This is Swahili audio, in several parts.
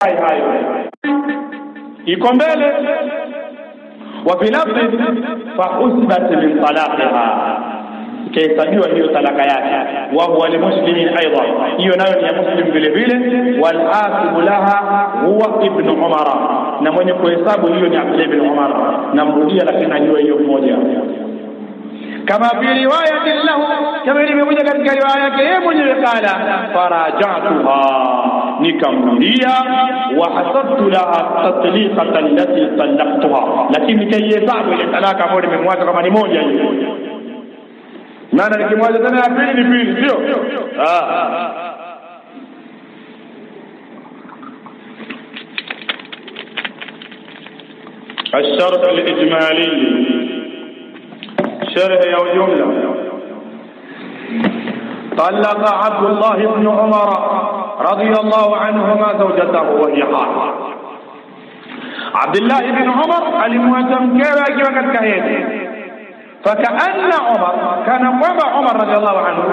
hayo iko mbele. Wa bilafzi fa usbat min talaqiha, kaisajua hiyo talaka yake. Wa huwa limuslimin aidan, hiyo nayo ni ya muslim vile vile. Wal hasibu laha huwa ibn Umar, na mwenye kuhesabu hiyo ni Abdullah ibn Umar. Namrudia lakini najua hiyo mmoja. Kama fi riwayatin lahu, kama ilivyokuja katika riwaya yake yeye mwenyewe, kala farajatuha, nikamrudia. Wa hasabtu laha tatliqata allati talaqtuha, lakini kaihesabu ile talaka ambayo nimemwacha kama ni moja hiyo. Maana nikimwacha tena ya pili ni pili, sio? الشرط الإجمالي، شرح يا جملة. طلق عبد الله بن عمر رضي الله عنهما زوجته وهي حائض. عبد الله بن عمر المعتم كيف وقت كهيد، فكأن عمر كان عمر رضي الله عنه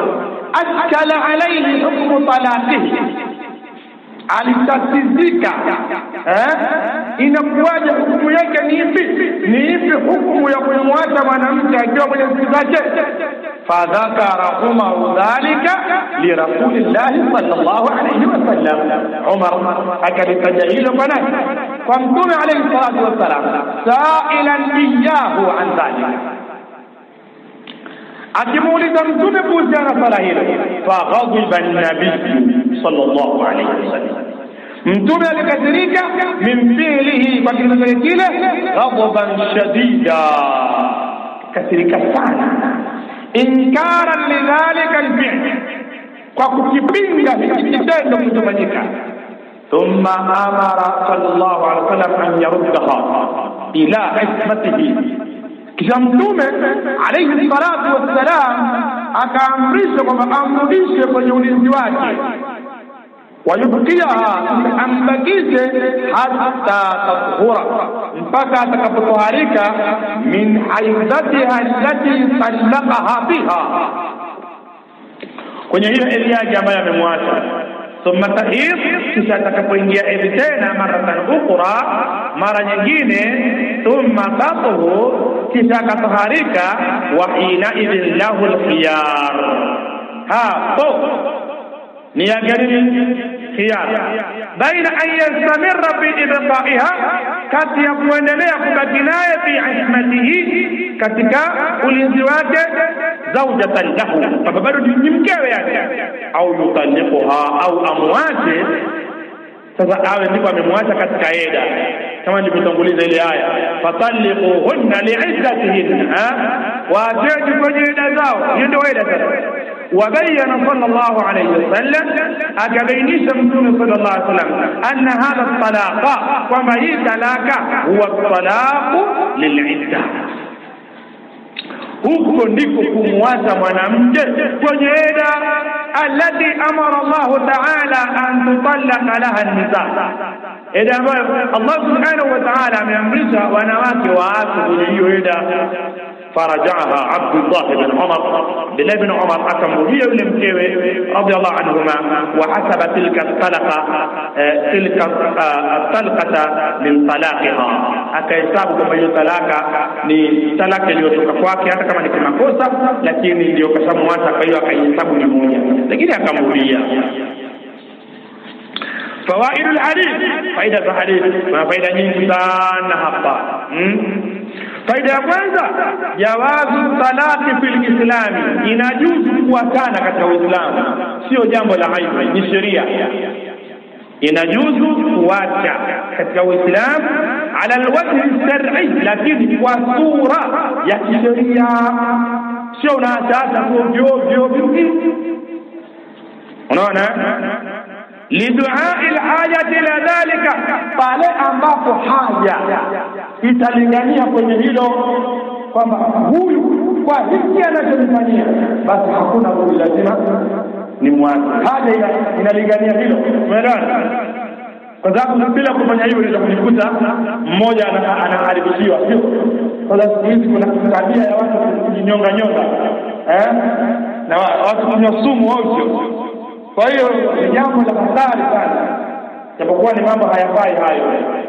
أشكل عليه حكم طلاقه، alitatizika inakuwaje hukumu yake ni ipi hukumu ya kumwacha mwanamke akiwa kwenye siku zake. Fadhakara Umar dhalika li Rasulillah sallallahu alayhi wasallam, Umar akalitaja hilo kwa Mtume alayhi salatu wasalam, sa'ilan iyahu an dhalika, akimuuliza Mtume kuhusiana na swala hilo. Faghadiba an-nabiy sallallahu alayhi wasallam, Mtume alikasirika min fi'lihi, kwa kitendo kile, ghadaban shadida, kasirika sana, inkaran lidhalika al-fi'l, kwa kukipinga kitendo kilichofanyika. Thumma amara sallallahu alayhi wasallam an yaruddaha ila ismatihi, kisha Mtume alayhi salatu wassalam akaamrisha kwamba amrudishe kwenye ulinzi wake. Wayubkiha, ambakishe hatta tathura, mpaka atakapotoharika min haidatiha allati talaqaha biha, kwenye hiyo hedhi yake ambayo amemwacha. Thumma tahid, kisha atakapoingia hedhi tena maratan ukhra, mara nyingine. Thumma tatuhu, kisha akatoharika. Wa hina idhin lahu al-khiyar, hapo ni ya gani khiyar baina an yastamirra fi ibqaiha, kati ya kuendelea kubaki naye fi ismatihi, katika ulinzi wake, zawjatan lahu, kwa bado ni mkewe yake, au yutalliquha, au amwache. Sasa awe ndipo amemwacha katika eda, kama nilivyotanguliza ile aya, fatalliquhunna li'iddatihinna, waateni kwenye eda zao, hiyo ndio eda sasa. وبين صلى الله عليه وسلم أكبينيش مدون صلى الله عليه وسلم أن هذا الطلاق وما هي طلاق هو الطلاق للعدة، huko ndiko kumwacha mwanamke kwenye eda, alladhi amara Allah ta'ala an tutallaqa laha an-nisa, eda ambayo Allah subhanahu wa ta'ala ameamrisha wanawake waache kwenye hiyo eda. فرجعها عبد الله بن عمر بن عمر أكمل هي ولمكيوي رضي الله عنهما، وحسب تلك الطلقة من طلاقها، akahesabu kama hiyo talaka ni talaka iliyotoka kwake, hata kama ni kimakosa, lakini ndio kashamwacha, kwa hiyo akahesabu ni moja, lakini akamrudia. فوائد الحديث، فائدة الحديث ما فائدة nyingi sana hapa. Faida ya kwanza, jawazu talaqi fil Islam, inajuzu kuachana katika Uislamu, sio jambo la aibu, ni sheria. Inajuzu kuacha katika Uislamu ala alwajhi shar'i, lakini kwa sura ya kisheria, sio unaacha ovyo. Unaona, lidu'a alhajati ila dhalika, pale ambapo haja italingania kwenye hilo, kwamba huyu kwa hiki anachofanyia, basi hakuna budi, lazima ni mwache. Haja inalingania hilo, umeelewana? Kwa sababu bila kufanya hivyo unaweza kujikuta mmoja anaharibishiwa, sio? Kwa sababu hizi kuna tabia ya watu kujinyonga na watu kunywa sumu au sio? Kwa hiyo ni jambo la hatari sana. japokuwa ni mambo hayafai hayo.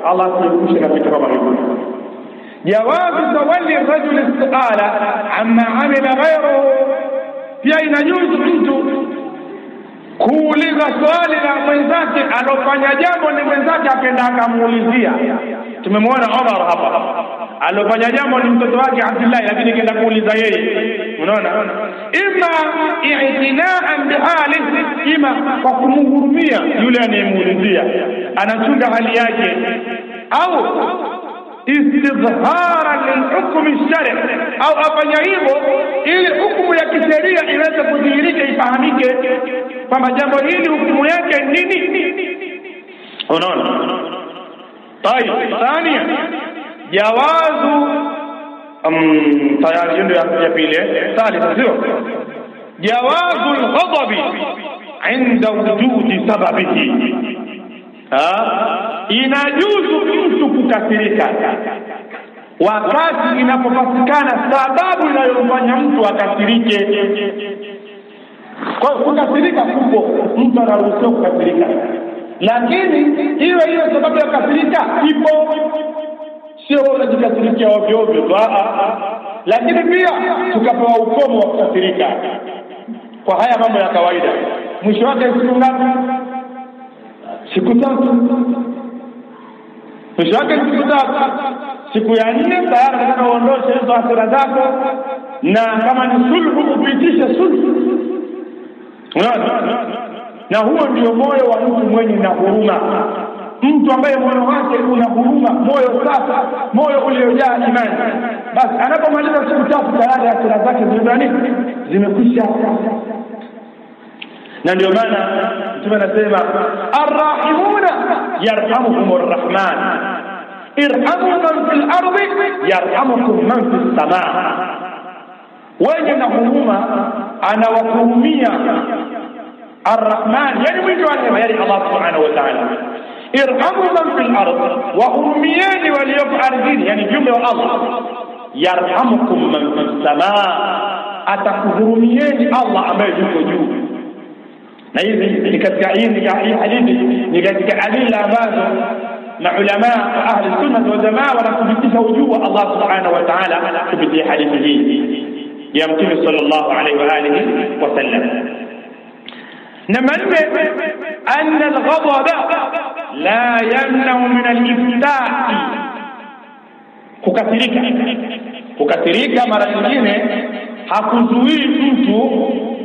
Allah tuepushe na vitu kama hivyo. Jawabu tawalli rajul suala amma amila ghayruhu, pia inajuzu mtu kuuliza swali la mwenzake alofanya jambo ni mwenzake akaenda akamuulizia. Tumemwona Umar hapa alofanya jambo ni mtoto wake Abdullah, lakini kaenda kuuliza yeye. Unaona, ima i'tina'an bihali, ima kwa kumhurumia yule anayemuulizia, anachunga hali yake, au istidhara lilhukm alshari, au afanya hivyo ili hukumu ya kisheria iweze kudhihirika, ifahamike kwamba jambo hili hukumu yake nini. Unaona? طيب ثانيا جواز tayari ndio ya pili. Thalitha sio jawazu alghadab inda wujudi sababihi. Inajuzu mtu kukasirika wakati inapopatikana sababu inayomfanya mtu akasirike. Kwa kukasirika kupo, mtu anaruhusiwa kukasirika, lakini hiyo sababu ya kukasirika ipo, sio unajikasirikia ovyo ovyo tu. Lakini pia tukapewa ukomo wa kukasirika kwa haya mambo ya kawaida. Mwisho wake siku ngapi? Siku 3. Mwisho wake siku 3. Siku ya 4 tayari unataka uondoshe hizo hasira zako, na kama ni sulhu upitishe sulhu. Unaona? Na huo ndio moyo wa mtu mwenye na huruma, mtu ambaye moyo wake una huruma, moyo safi, moyo uliojaa imani. Basi anapomaliza siku 3 tayari hasira zake zimekwisha. Na ndio maana Mtume anasema arrahimuna yarhamuhumur rahman, irhamu man fil ardi yarhamukum man fis samaa. Wenye na huruma anawakurumia arrahman, yani mwingi wa rehema, yani Allah subhanahu wa ta'ala. Irhamu man fil ardi, wa hurumiyani waliopo ardhini, yani jumbe wa Allah. Yarhamukum man fis samaa, atakuhurumieni Allah ambaye yuko juu. Na hizi ni katika hii hadithi ni katika adila ambazo maulama wa ahli sunna wal jamaa wanathibitisha ujuu wa Allah subhanahu wa ta'ala kupitia hadithi hii ya Mtume sallallahu alayhi wa alihi wasallam. Namba 4, anna al-ghadab la yamna'u min al-ifta'i. Kukasirika mara nyingine hakuzuii mtu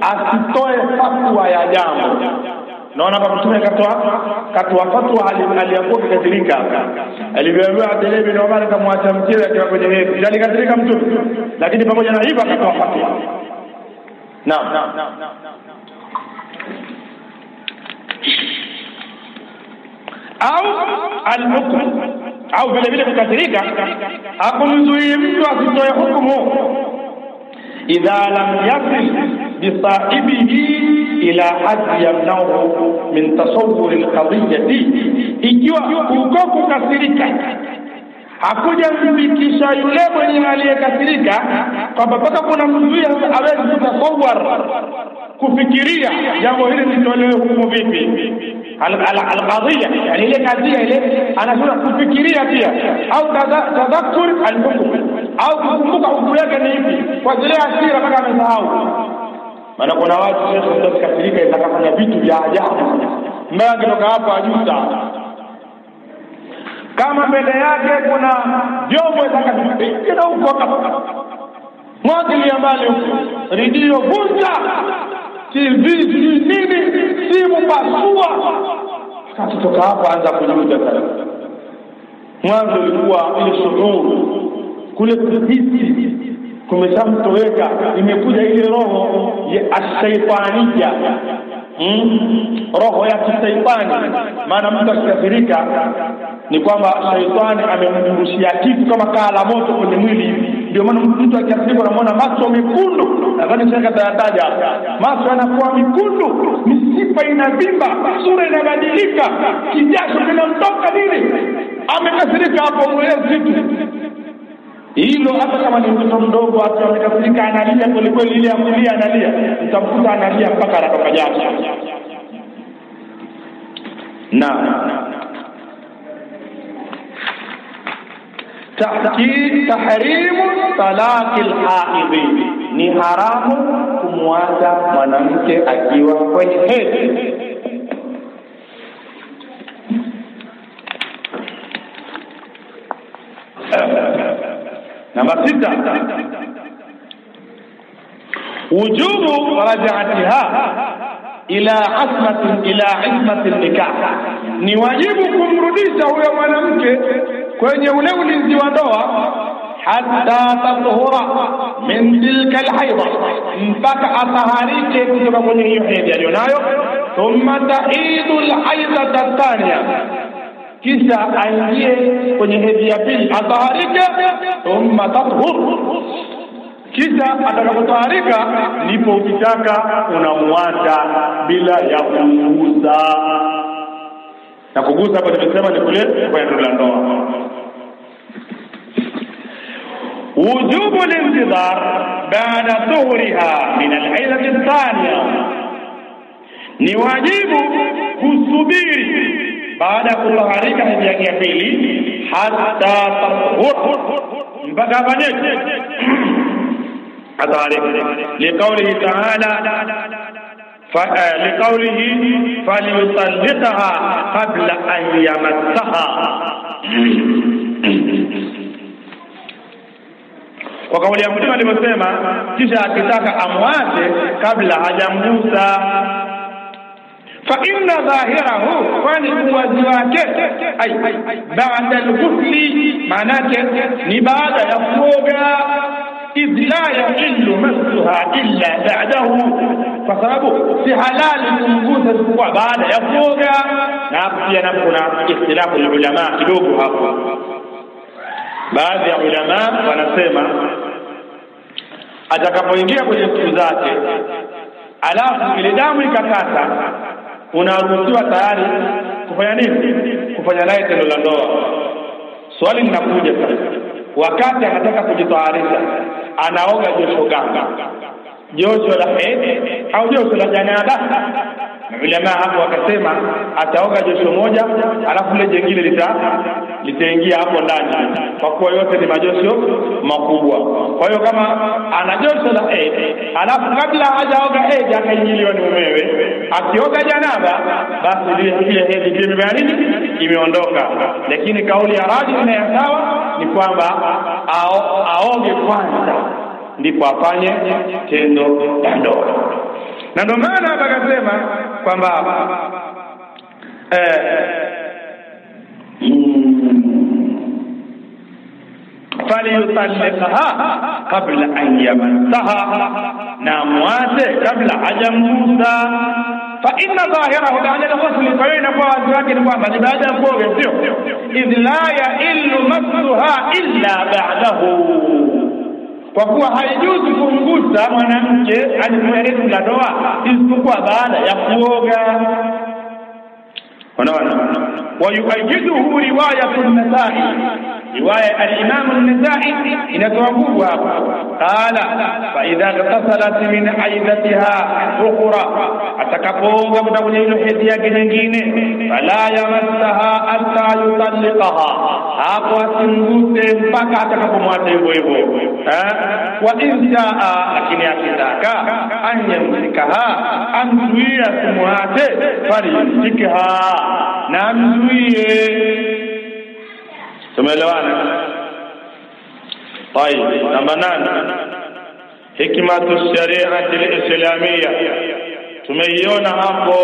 asitoe fatwa ya jambo. Naona kwa Mtume katoa fatwa aliamua kukasirika. Aliambiwa Abdullah ibn Umar kamwacha mkewe akiwa kwenye hedhi. Alikasirika Mtume, lakini pamoja na hivyo akatoa fatwa. Naam. Au al-hukm, au vile vile kukasirika hakumzuii mtu asitoe hukumu idha lam yasil bisahibihi ila hadd yamnahu min tasawwur alqadiyyati, ikiwa uko kukasirika hakuja mfikisha yule mwenye aliyekasirika kwamba mpaka kuna mzuia aweze kutasawwar, kufikiria jambo hili litolewe hukumu vipi. Al-qadiyya, yani ile kadhia ile anashona kufikiria pia, au tadhakkur al-hukm, au kukumbuka hukumu yake ni ipi, kwa zile hasira mpaka amesahau. Maana kuna watu sasa wakikasirika itakafanya vitu vya ajabu, mbaya kutoka hapa ajuta. Kama mbele yake kuna vyombo itakavyopiga huko mwagilia mbali huko, redio vunja, TV nini, simu pasua. Katoka hapa anza kujuta sasa. Mwanzo ilikuwa ile shughuli kule kudhibiti kumeshamtoweka, imekuja ile roho ya ash-shaytaniyya, roho ya kishaitani. Maana mtu akikasirika ni kwamba shaitani amemrushia kitu kama kaa la moto kwenye mwili. Ndio maana mtu akikasirika anaona macho mekundu, nadhani shaka tayataja, macho yanakuwa mekundu, misipa inavimba, sura inabadilika, kijasho kinamtoka nini. Amekasirika hapo mwezi hilo. Hata kama ni mtoto mdogo hata amekasirika analia kweli kweli, ile amulia analia, utamkuta analia mpaka anatoka jasho. Na tahrimu talaqi al-haidhi, ni haramu kumwacha mwanamke akiwa kwenye hedhi. Namba 6, wujubu raj'atiha ila ismati nikah, ni wajibu kumrudisha huyo mwanamke kwenye ule ulinzi wa ndoa hatta tatuhura min tilka alhaidha, mpaka ataharike kutoka kwenye hiyo hedhi aliyonayo. Thumma tahidu alhaidha athaniya, kisha aingie kwenye hedhi ya pili ataharike. Thumma tathur, kisha atakapotaharika ndipo ukitaka unamwacha bila ya kugusa. Na kugusa hapo nimesema ni kule kwenye tendo la ndoa. Wujubu al-intidhar ba'da tuhriha min al-haidha ath-thaniya, ni wajibu kusubiri baada ya kutaharika hedhi yake ya pili hatta tahur, mpaka baadaye ataharika. Liqaulihi ta'ala لقوله فليطلقها قبل أن يمسها، kwa kauli ya Mtume alivyosema, kisha akitaka amwache kabla hajamgusa. Fa inna dhahirahu, kwani uwazi wake baada al-ghusli, maanake ni baada ya kuoga. idh la yahillu massuha illa ba'dahu, kwa sababu si halali kumgusa kwa baada ya kuoga. Na pia kuna ikhtilafu ya ulama kidogo hapo. Baadhi ya ulama wanasema atakapoingia kwenye siku zake alafu ile damu ikakata, unaruhusiwa tayari kufanya nini? Kufanya naye tendo la ndoa. Swali linakuja sasa, wakati anataka kujitayarisha, anaoga josho gani? Josho la hedhi au josho la janaba? Ulama hapo wakasema ataoga josho moja alafu ile jingine litaingia hapo ndani, kwa kuwa yote ni majosho makubwa. Kwa hiyo kama ana josho la hedhi alafu kabla hajaoga hedhi akaingiliwa ni mumewe, akioga janaba, basi ile hedhi imeondoka. Lakini kauli ya rajih na ya sawa ni kwamba aoge kwanza ndipo afanye tendo la ndoa. Na ndio maana akasema kwamba falyutalliqha qabla an yamassaha, na muache kabla hajamgusa. Fa inna dhahirahu ba'da al-ghusl, fa inakuwa wazi wake ni kwamba ni baada ya kuoga, sio idh la yahillu massuha illa ba'dahu, kwa kuwa haijuzi kumgusa mwanamke aliyefanya la ndoa isipokuwa baada ya kuoga. Unaona, wayuajiduhu riwayatu an-Nasa'i, riwaya al-Imam an-Nasa'i inatoa nguvu hapa. Qala fa idha ghtasalat min haidatiha ukhra, atakapoga kutoka kwenye ile hedhi yake nyingine, fala yamassaha hatta yutalliqaha, hapo asimguse mpaka atakapomwacha hivyo hivyo. Wa inshaa, lakini akitaka anyamsikaha, amzuia kumwache, falyumsikha, na amzuie. Tumeelewana? Tayeb, namba 8, hikmatu shari'ati al-islamiyya. Tumeiona hapo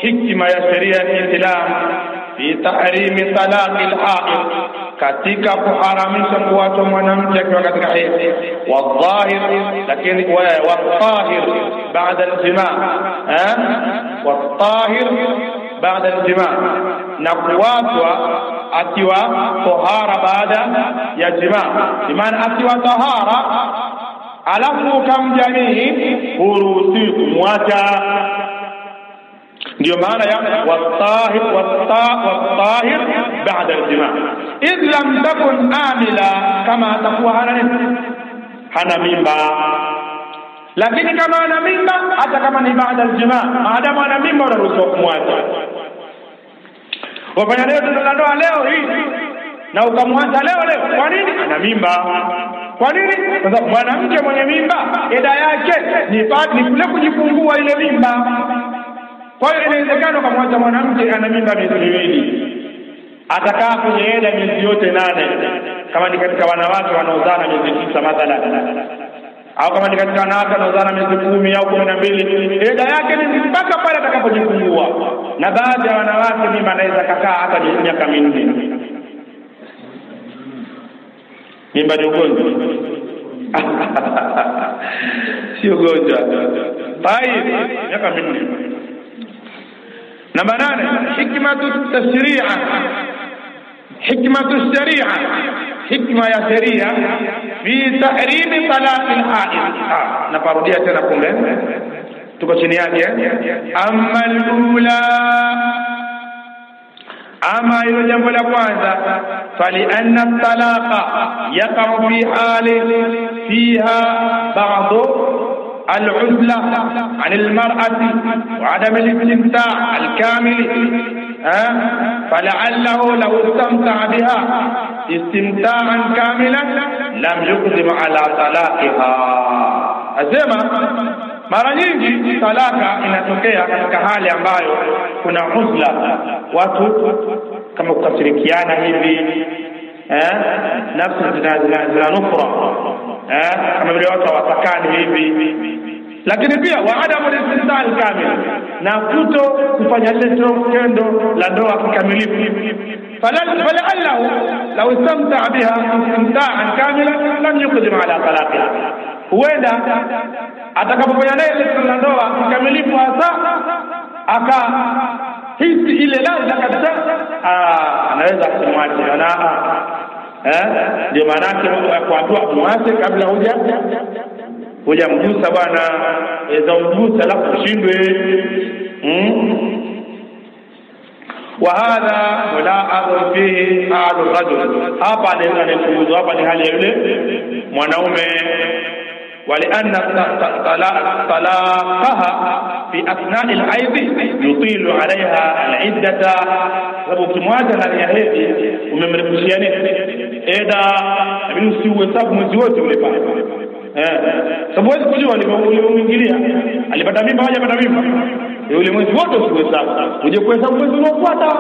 hikma ya sheria ya Kiislamu fi tahrimi talaqi al-haid, katika kuharamisha kuacha mwanamke akiwa katika hedhi. Wadhahir, lakini wadhahir baada al-jima', wadhahir baada al-jima', na kuachwa akiwa tahara baada ya jima'. Maana akiwa tahara alafu kamjamii huruhusi kumwacha. Ndio maana ya watahir baada al-jima', idh lam takun amila, kama atakuwa hana mimba. Lakini kama ana mimba, hata kama ni baada al-jima', maadamu ana mimba unaruhusiwa kumwacha. Wafanya leo tendo la ndoa leo hii na ukamwacha leo. Kwa nini? Ana mimba. Kwa nini? Kwa sababu mwanamke mwenye mimba eda yake ni kule kujifungua ile mimba. Kwa hiyo inawezekana ukamwacha mwanamke ana mimba miezi miwili, atakaa kwenye eda miezi yote 8 kama ni katika wanawake wanaozana miezi 9 mathalan, au kama ni katika wanawake wanaozana miezi 10 au 12, eda yake ni mpaka pale atakapojifungua. Na baadhi ya wanawake mimba anaweza kukaa hata miaka 4. Mimba ni ugonjwa. Sio ugonjwa. Bali miaka 4. Namba 8, hikmatu tashri'a. Hikmatu sharia, hikma ya sheria fi tahrim talaq al-haid. Naparudia tena kumbe. Tuko chini yake. Amma al-ula, ama hilo jambo la kwanza, fali anna talaqa yaqa'u fi hali fiha ba'd العزلة عن المرأة وعدم الاستمتاع الكامل، فلعله لو استمتع بها استمتاعا كاملا لم يقدم على طلاقها. Asema mara nyingi talaka inatokea katika hali ambayo kuna uzla, watu kama kukashirikiana hivi, nafsi zinanufra, kama vile watu watakani hivi. Lakini pia waadamu listintal kamil, na kuto kufanya tendo la ndoa kikamilifu. Fala'allahu law istamta'a biha istimta'an kamilan lam yuqdim ala talaqiha. Huenda atakapofanya naye tendo la ndoa kikamilifu hasa hisi ile ladha kabisa, anaweza kumwacha. Ndio maana yake kuambiwa muache kabla huja mgusa bwana, za mgusa alafu ushindwe. Wa hadha mula'ab fihi hal rajul. Hapa ni hapa ni hali ya yule mwanaume. ولأن طلاقها في أثناء الحيض يطيل عليها العدة. sababu kimwacha ndani ya hedhi umemrefushia nini eda, inabidi usihesabu mwezi wote ule pale. Sababu wewe kujua ulimuingilia alipata mimba au hajapata mimba, yule mwezi wote usihesabu, uje kuhesabu mwezi unaofuata.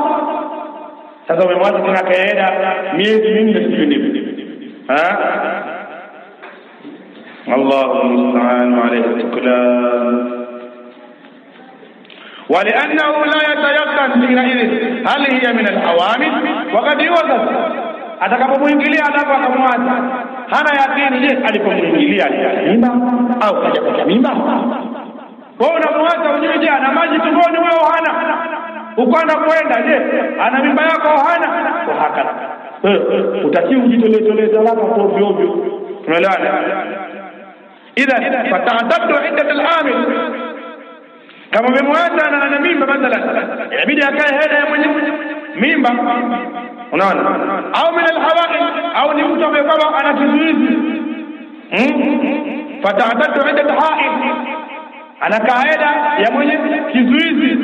Sasa umemwacha tena kaeda miezi 4 sivyo? الله المستعان عليه التكلان. ولأنه لا يتيقن حينئذ هل هي من الحوامل وقد يوجد. atakapomuingilia anapo akamwacha hana yakini, je alipomuingilia mimba au hajapata mimba. Wewe unamwacha unajua, je ana maji tumboni wewe hana, ukaenda kwenda, je ana mimba yako hana, kwa hakika utakiwa ujitolee talaka kwa ovyo. Tunaelewana? إذا فتعتبر عدة العامل kama umemwacha na mimba mathalan, inabidi akae heda ya mwenye mimba, unaona, au min alhawail, au ni mtu ambaye kama ana kizuizi. Fata'tadu iddat haid, anakaa heda ya mwenye kizuizi.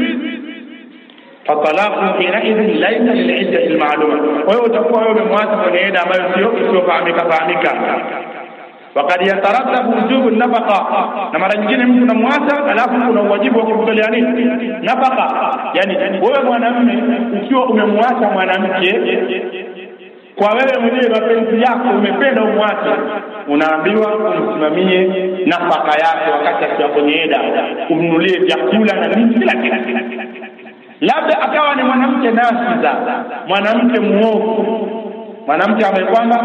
Fatalaqu hina idhin laysa lil'idda almaluma. Kwa hiyo utakuwa wewe umemwacha kwenye heda ambayo sio fahamika. Wakad yatarattabu wujubu nafaqa, na mara nyingine mtu anamwacha alafu kuna wajibu wa kumtolea nini nafaqa. Yani wewe mwanamume ukiwa umemwacha mwanamke kwa wewe mwenyewe mapenzi yako umependa umwache, unaambiwa umsimamie nafaka yake wakati akiwa kwenye eda, umnunulie vyakula na nini kila kitu. Labda akawa ni mwanamke nasiza, mwanamke muovu, mwanamke ambaye kwamba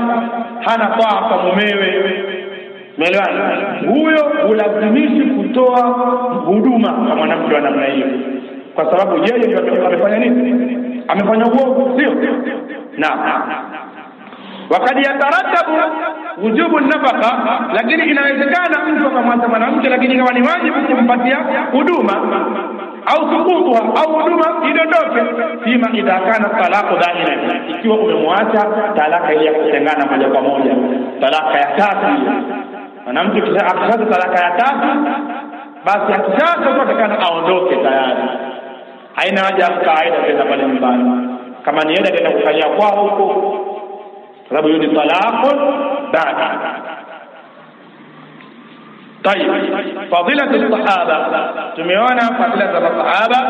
hana taa kwa mumewe, umeelewana? Huyo ulazimishi kutoa huduma kwa mwanamke wa namna hiyo, kwa sababu yeye ndio amefanya nini? Amefanya uovu, sio? Na wakati yatarattabu wujubu nafaqa, lakini inawezekana mtu akamwacha mwanamke lakini kama ni wajibu kumpatia huduma au sukutuha au huduma idondoke, fima idha kana talaqu dhahira, ikiwa umemwacha talaka ile ya kutengana moja kwa moja, talaka ya 3. Mwanamke akishaanza talaka ya 3, basi akishaanza kutakana aondoke tayari, haina haja ya kaida tena pale nyumbani. Kama ni yeye ataenda kufanyia kwao huko, sababu hiyo ni talaqun ba'in. طيب فضيلة الصحابة تميونا فضيلة الصحابة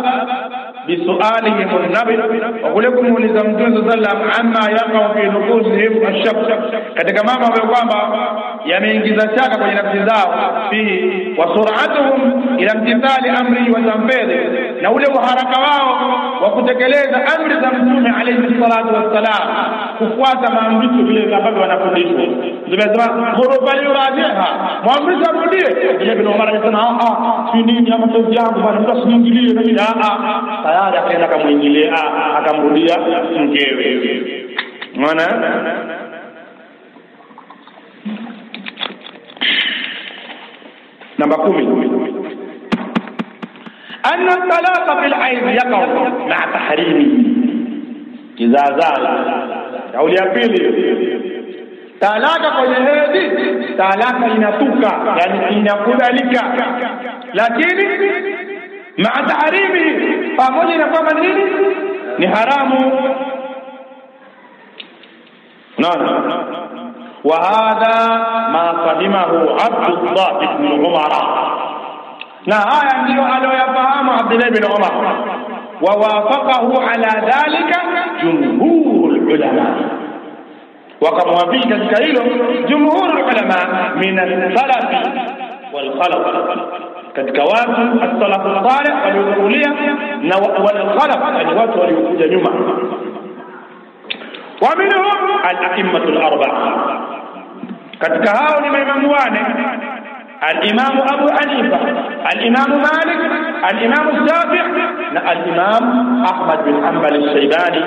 بسؤالهم النبي وقل لكم ولزمتون صلى الله عليه وسلم عما يقع في نفوسهم الشك katika mambo ambayo kwamba yameingiza shaka kwenye nafsi zao fihi wa sur'atuhum ila imtithali amri wa tanfidhi, na ule uharaka wao wa kutekeleza amri za Mtume alayhi salatu wassalam, kufuata maamrisho vile ambavyo wanafundishwa. Tumesema khorofa yurajiha maamrisho mrudie, ile bin Umar anasema si nini ama tozi yangu bwana, mtu asiingilie na mimi tayari akaenda akamuingilia akamrudia mkewe. Unaona? Namba 10 أن الطلاق في العين يقع مع تحريمه إذا زال. قول يا بيلي talaka kwenye hedhi, talaka inatuka, yani inakubalika, lakini maa tahrimi, pamoja na kwamba nini ni haramu. Naona وهذا ما فهمه عبد الله بن عمر، na haya ndio aliyoyafahamu Abdullah bin Umar, ووافقه على ذلك جمهور العلماء، وكموافق katika hilo جمهور العلماء من السلف والخلف، katika watu as-salaf as-salih waliotangulia na wal-khalaf, yani watu waliokuja nyuma. ومنهم الأئمة الأربعة، katika hao ni maimamu wane: الإمام أبو حنيفة، الإمام مالك، الإمام الشافعي، الإمام أحمد بن حنبل الشيباني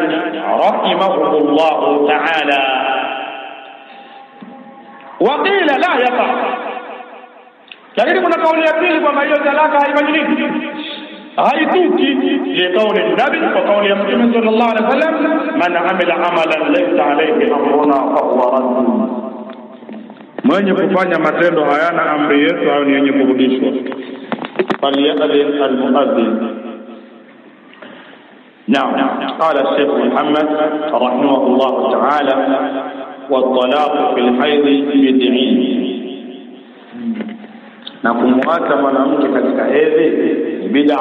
رحمه الله تعالى. وقيل لا يقع، lakini kuna kauli ya pili kwamba hiyo talaka haibadiliki, haituki, liqauli nabi, kwa kauli ya Mtume sallallahu alaihi wasallam, man amila amalan laysa alayhi amruna fahuwa radd, mwenye kufanya matendo hayana amri yetu au ni yenye kurudishwa. Faliyadhil almuadhdhin. Naam, qala Sheikh Muhammad rahimahullah ta'ala, والطلاق في الحيض bid'i, na kumwacha mwanamke katika hedhi bid'a.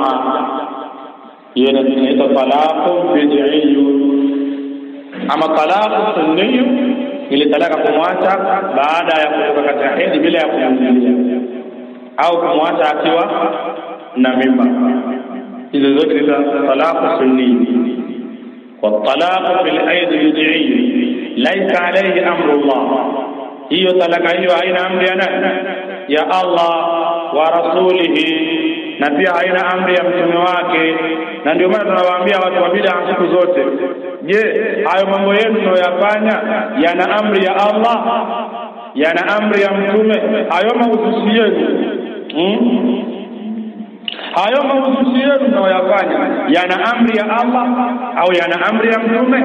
Hiyo inaitwa talaqu bid'i. Ama talaqu sunni, ile talaka kumwacha baada ya kutoka katika hedhi bila ya kumwingilia, au kumwacha akiwa na mimba. Hizo zote ni talaqu sunni. Wa talaqu fil hayd bid'i laysa alayhi amru Allah, hiyo talaka hiyo haina amri ya nani? Ya Allah wa rasulihi, na pia haina amri ya mtume wake. Na ndio maana tunawaambia watu wa bid'a siku zote, je, hayo mambo yenu mnayofanya yana amri ya Allah, yana amri ya mtume? Hayo mahususi yenu hayo mahususi yenu mnayofanya yana amri ya Allah au yana amri ya mtume?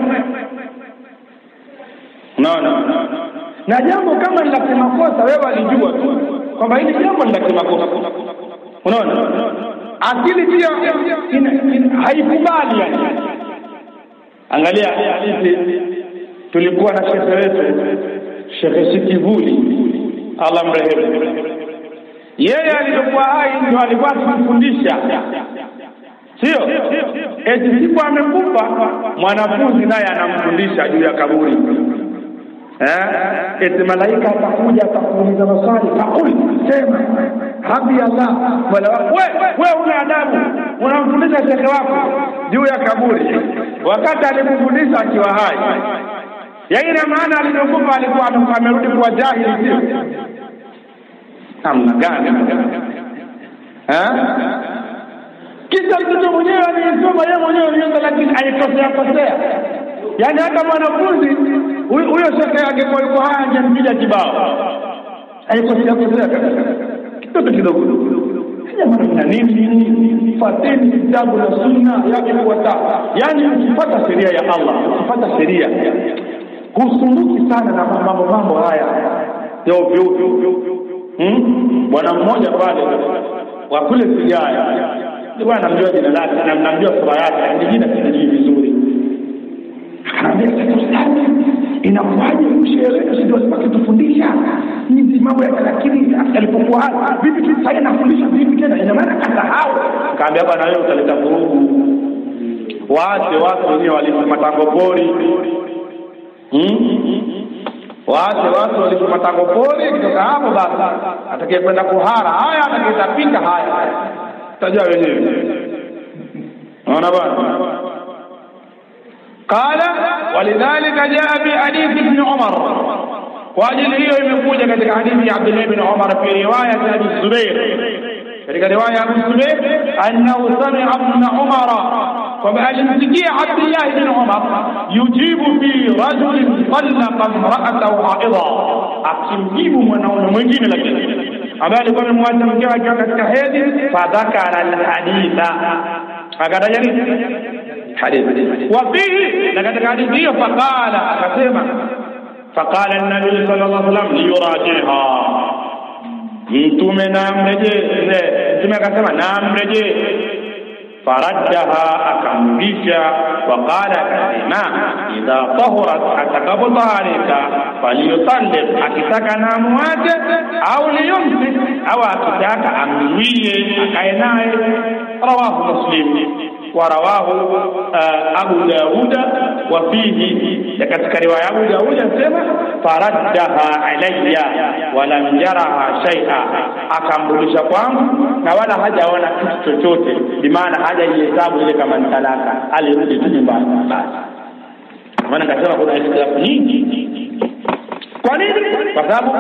Naona na jambo kama ni la kimakosa, wewe alijua tu kwamba hili jambo ni la kimakosa. Unaona, akili pia haikubali. Yani angalia hadithi, tulikuwa na shekhe wetu Sheikh Sikivuli, Allah mrehemu. Yeye alikuwa hai ndio alikuwa akifundisha, sio eti siku amekufa mwanafunzi naye anamfundisha juu ya kaburi. Eti malaika atakuja atakuuliza maswali, fakul, sema habi Allah, wala wewe una adabu unamfundisha shekhe wako juu ya kaburi wakati alikufundisha akiwa hai. Yaani ina maana alipokufa alikuwa amerudi kwa jahili, sio? Namna gani? Kisha mtoto mwenyewe alisoma yeye mwenyewe alianza, lakini alikosea. Yaani hata mwanafunzi huyo shekhe angekuwa yuko haya angempiga kibao. Alikosea kidogo kidogo. Jamani, na nini? Fateni kitabu na sunna yake kuwata. Yaani ukifuata sheria ya Allah, ukifuata sheria, husumbuki sana na mambo haya ya ovyo. Bwana mmoja pale wa kule Sigaya, bwana anamjua jina lake na mnamjua sura yake, jina kijiji vizuri. Anambia inakuwaje msherehe ndio alipakitufundisha hizi mambo ya lakini alipokuwa vipi sasa anafundisha vipi tena, ina maana kasahau. Kaambia bwana wewe utaleta vurugu, waache watu wenyewe walisema tango pori, waache watu walisema tango pori. Kutoka hapo basi atakayekwenda kuhara haya atakayetapika haya tajua wenyewe. Unaona bwana. Qala walidhalika jaa bi hadith ibn Umar, kwa ajili hiyo imekuja katika hadithi ya Abdullah ibn Umar fi riwayat Abi Zubair, katika riwaya Abu Zubair annahu sami'a ibn Umar, kwamba alimsikia Abdullah ibn Umar yujibu fi rajulin talaqa imra'atahu haidha, akimjibu mwanaume mwingine lakini ambaye alikuwa amemwacha mke wake katika hedhi. Fadhakara alhaditha, akataja nini hadithi wafihi, na katika hadithi hiyo faqala, akasema faqala an-nabi sallallahu alaihi wasallam liyurajiha, mtume mtume akasema namreje. Faraddaha, akamrudisha. Waqala, akasema idha tahurat, atakapotaharika, faliyutalliq, akitaka na muache, au liyumsik, au akitaka amzuie akae naye. Rawahu Muslim wa rawahu Abu Dawud wa fihi, katika riwaya Abu Dawud anasema faraddaha alayya wa lam yaraha shay'a, akamrudisha kwangu na wala hajaona kitu chochote, bi maana hajajihesabu ile kama talaka, alirudi tu nyumbani basi. Maana kasema kuna ikhtilafu nyingi. Kwa nini? Kwa sababu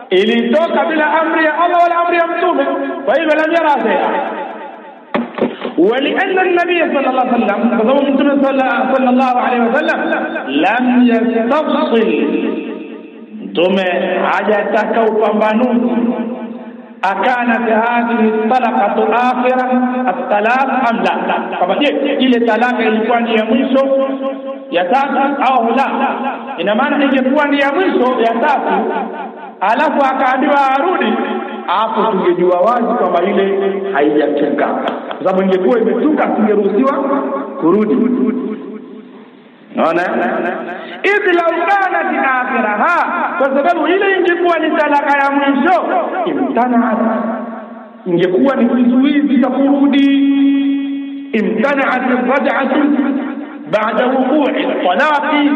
ilitoka bila amri ya Allah wala amri ya mtume, kwa hivyo lam yaraha shay'a. ولأن النبي صلى الله عليه وسلم صلى الله عليه وسلم لم يستفصل، ثم حاجتك وفنانون أكانت هذه الطلقة آخرة الطلاق أم لا. كما ile talaka ilikuwa ni ya mwisho ya tatu au la. Ina maana ingekuwa ni ya mwisho ya tatu alafu akaambiwa arudi, hapo tungejua wazi kwamba ile haijatuka, kwa sababu ingekuwa imetuka singeruhusiwa kurudi. Naona idh law kanat akhiraha, kwa sababu ile ingekuwa ni talaka ya mwisho, imtanaat, ingekuwa ni kizuizi cha kurudi. Imtanaat raj'atu baada wuqu'i talaqi,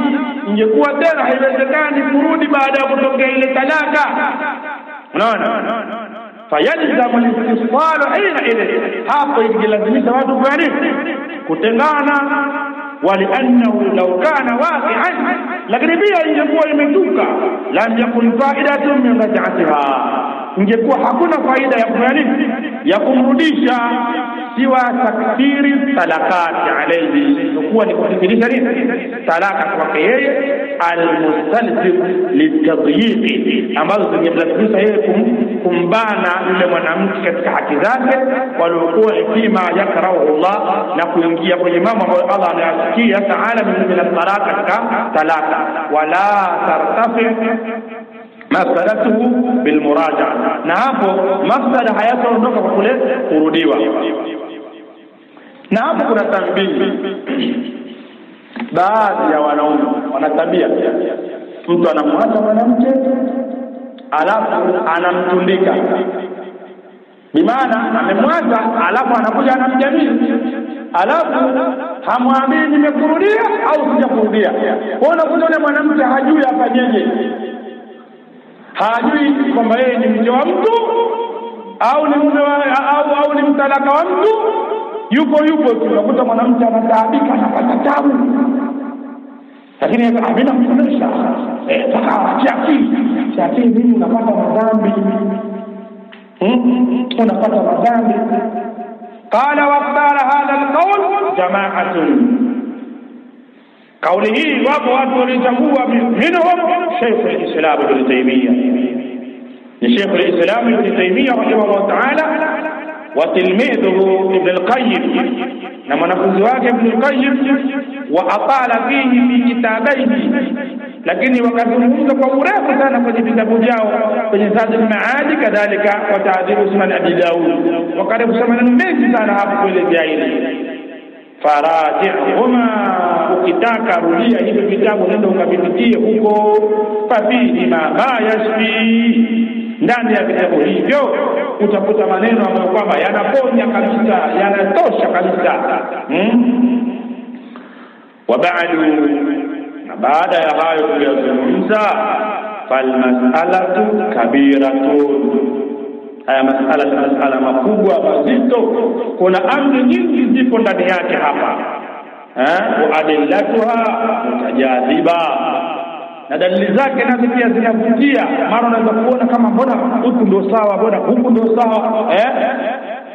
ingekuwa tena haiwezekani kurudi baada ya kutokea ile talaka. Unaona, fayalzamu al-istisal aina ile, hapo ingilazimisha watu kufanya kutengana. Waliannahu law kana waqi'an, lakini pia ingekuwa imetuka, lam yakun fa'idatun min raj'atiha, ingekuwa hakuna faida ya kufanya ya kumrudisha, siwa takthiri talaqati alayhi, ingekuwa ni kudhihirisha nini talaka kwake yeye, almustalzim litadyiqi, ambazo zingemlazimisha yeye kumbana yule mwanamke katika haki zake, waliokuwa fima yakrahu Allah, na kuingia kwenye mambo ambayo Allah anayasikia taala min al-talaq, katika talaka. Wala tartafi mafsadatuhu bilmuraja'a, na hapo mafsada hayataondoka kwa kule kurudiwa. Na hapo kuna tambii, baadhi ya wanaume wana tabia, mtu anamwacha mwanamke alafu anamtundika, bimaana amemwacha alafu anakuja anamjamii, alafu hamwambii nimekurudia au sijakurudia. Kwa unakuta yule mwanamke hajui afanyeje, hajui kwamba yeye ni mke wa mtu au ni mume au ni mtalaka wa mtu. Yupo tu, unakuta mwanamke anataabika, anapata tabu, lakini amina mfundisha sasa chaki mimi unapata madhambi, unapata madhambi. Qala waqtala hadha alqawl jama'atun, kauli hii wapo watu walichagua, minhum Sheikh al-Islam Ibn Taymiyyah, ni Sheikh al-Islam Ibn Taymiyyah rahimahullah ta'ala, wa tilmidhuhu Ibn al-Qayyim, na mwanafunzi wake Ibn al-Qayyim, wa atala fihi fi kitabihi, lakini wakazungumza kwa urefu sana kwenye vitabu vyao, kwenye Zadul Ma'ad kadhalika wa Ta'dhib Sunan Abi Dawud, wakarefu maneno mengi sana hapo kuelezea hili. faraji'huma, ukitaka rudia hivyo vitabu nenda ukavipitie huko. Fafihi ma yashfi, ndani ya vitabu hivyo utakuta maneno ambayo kwamba yanaponya kabisa, yanatosha kabisa. Wa ba'du, na baada ya hayo tuliyozungumza, fal mas'alatu kabiratun, haya masala makubwa mazito, kuna amri nyingi zipo ndani yake hapa. Wa adillatuha mutajadhiba, na dalili zake nazo pia zinavutia. Mara unaweza kuona kama mbona huku ndio sawa, mbona huku ndio sawa,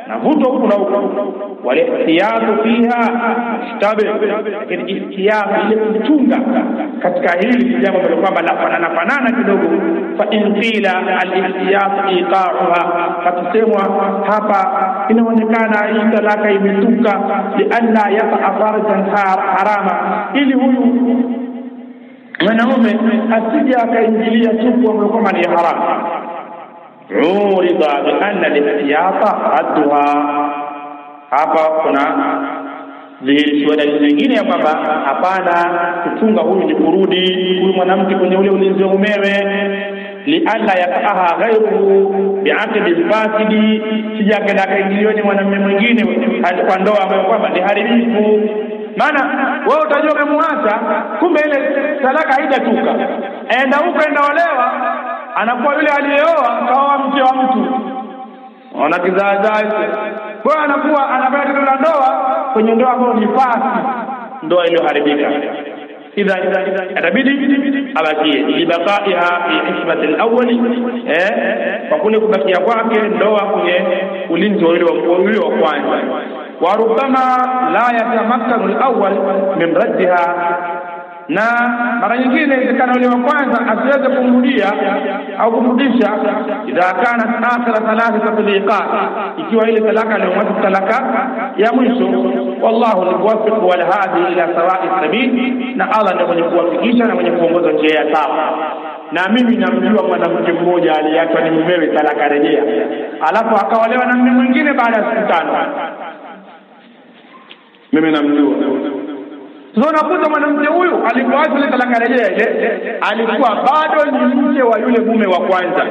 na vuto huku na huku. Wale ihtiyatu fiha mushtabih, lakini ihtiyatu ile kuchunga katika hili jambo ambalo kwamba lafanana kidogo. Fa in qila al-ihtiyatu iqa'uha, fatusemwa hapa inaonekana hii talaka imetuka lianna yaqa farjan harama, ili huyu mwanaume asije akaingilia tupu ambayo kwamba ni haramu. Urida bi anna al-ihtiyata adduha, hapa kuna dhihirishwa dalili nyingine ya kwamba hapana, kuchunga huyu ni kurudi huyu mwanamke kwenye ule ulinzi wa mumewe, lianna yaqaha ghayruhu bi'aqdi fasidi, sijaka akaingiliwa ni mwanamume mwingine kwa ndoa ambayo kwamba ni haribifu. Maana wewe utajua umemwacha, kumbe ile talaka haijatuka, aenda huko enda olewa, anakuwa yule aliyeoa kaoa mke wa mtu, ona kizaazaa. Kwa anakuwa anabaki na ndoa kwenye ndoa ambayo ni fasi, ndoa iliyoharibika. Idha atabidi abakie libaqaiha fi hisbati al-awwal, kwa kule kubakia kwake ndoa kwenye ulinzi ule wa kwanza. Wa rubama la yatamakkanu al-awwal min raddiha, na mara nyingine inawezekana yule wa kwanza asiweze kumrudia au kumrudisha idha kana akhira thalathati taliqat, ikiwa ile talaka ni mwanzo talaka ya mwisho. Wallahu al-muwaffiq wal hadi ila sawa'i sabil, na Allah ndiye mwenye kuwafikisha na mwenye kuongoza njia ya sawa. Na mimi namjua mwanamke mmoja aliachwa ni mumewe talaka rejea, alafu akaolewa na mume mwingine baada ya siku 5. Mimi namjua. Sasa unakuta mwanamke huyu alipoacha ile talaka rejea ile, alikuwa bado ni mke wa yule mume wa kwanza.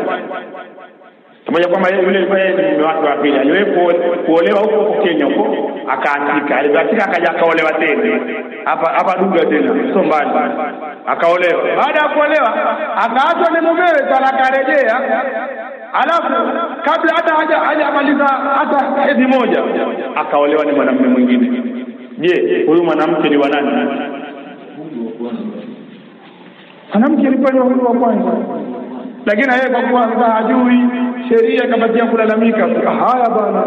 Pamoja kwamba yule ni mume wake wa pili, aliwepo kuolewa huko Kenya huko, akaatika. Alibatika akaja akaolewa tena. Hapa duga tena, sio mbali. Akaolewa. Baada ya kuolewa, akaachwa ni mumewe talaka rejea. Alafu kabla hata hajamaliza hata hedhi moja, akaolewa ni mwanamume mwingine. Je, huyu mwanamke ni wa nani? Mwanamke alikuwa ni huyu wa kwanza, lakini yeye kwa kuwa hajui sheria kapatia kulalamika. Haya bwana,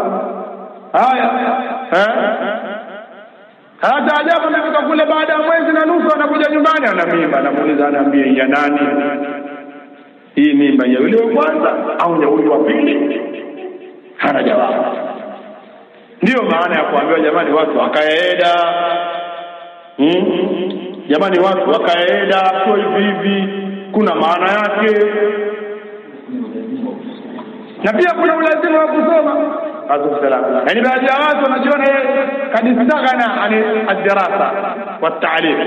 haya hata ajabu ndio kule baada ya mwezi na nusu anakuja nyumbani ana mimba, anamuuliza anaambia ya nani hii mimba, ya yule wa kwanza au ya yule wa pili? Hana jawabu. Ndio maana ya kuambiwa jamani watu wakaeda, jamani watu wakaeda, sio hivi, kuna maana yake. Na pia kuna ulazima wa kusoma. Yaani baadhi ya watu wanajiona yeye kadistagana ad-dirasa wa at-ta'lim,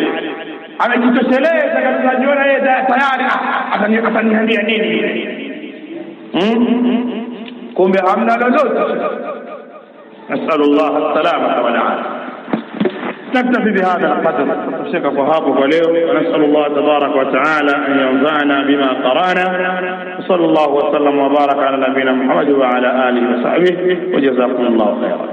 amejitosheleza kabisa, anajiona yeye tayari ataniambia nini. Kumbe hamna lolote. نسأل الله السلامة والعافية. نكتفي بهذا القدر، نشكر وهابه وليه، ونسأل الله تبارك وتعالى أن ينفعنا بما قرأنا. وصلى الله وسلم وبارك على نبينا محمد وعلى آله وصحبه، وجزاكم الله خيرا.